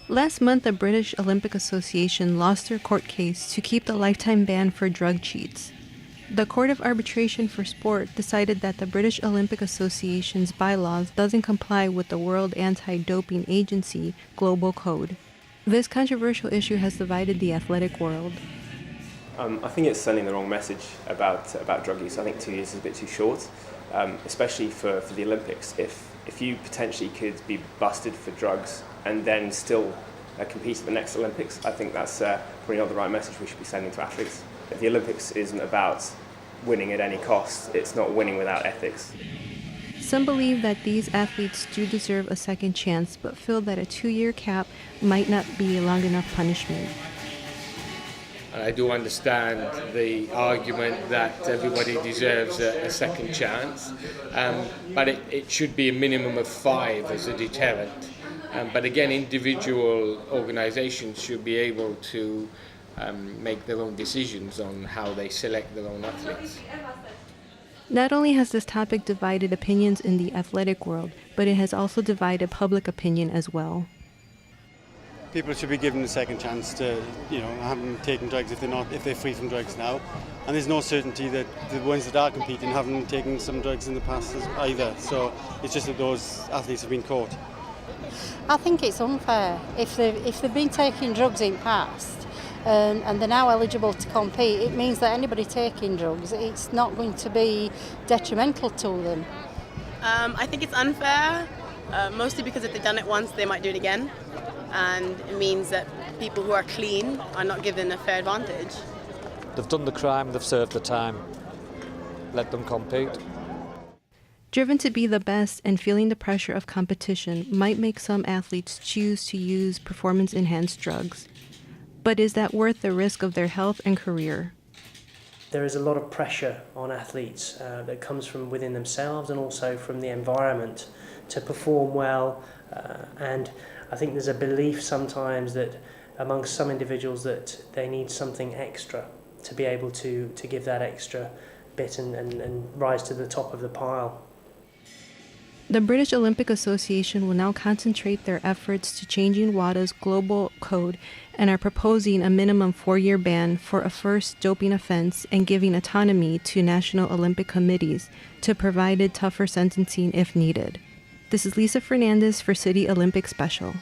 Last month, the British Olympic Association lost their court case to keep the lifetime ban for drug cheats. The Court of Arbitration for Sport decided that the British Olympic Association's bylaws doesn't comply with the World Anti-Doping Agency Global Code. This controversial issue has divided the athletic world. I think it's sending the wrong message about drug use. I think 2 years is a bit too short, especially for the Olympics. If you potentially could be busted for drugs and then still compete at the next Olympics, I think that's probably not the right message we should be sending to athletes. The Olympics isn't about winning at any cost. It's not winning without ethics. Some believe that these athletes do deserve a second chance, but feel that a 2-year cap might not be long enough punishment. I do understand the argument that everybody deserves a second chance, but it should be a minimum of 5 as a deterrent. But again, individual organisations should be able to make their own decisions on how they select their own athletes. Not only has this topic divided opinions in the athletic world, but it has also divided public opinion as well. People should be given a second chance to, haven't taken drugs if they're free from drugs now. And there's no certainty that the ones that are competing haven't taken some drugs in the past either. So it's just that those athletes have been caught. I think it's unfair. If they've been taking drugs in past and they're now eligible to compete, it means that anybody taking drugs, it's not going to be detrimental to them. I think it's unfair, mostly because if they've done it once, they might do it again. And it means that people who are clean are not given a fair advantage. They've done the crime, they've served the time. Let them compete. Driven to be the best and feeling the pressure of competition might make some athletes choose to use performance-enhanced drugs. But is that worth the risk of their health and career? There is a lot of pressure on athletes that comes from within themselves and also from the environment to perform well, and I think there's a belief sometimes that amongst some individuals that they need something extra to be able to give that extra bit and rise to the top of the pile. The British Olympic Association will now concentrate their efforts to changing WADA's global code and are proposing a minimum 4-year ban for a first doping offense and giving autonomy to national Olympic committees to provide tougher sentencing if needed. This is Lisa Fernandez for City Olympic Special.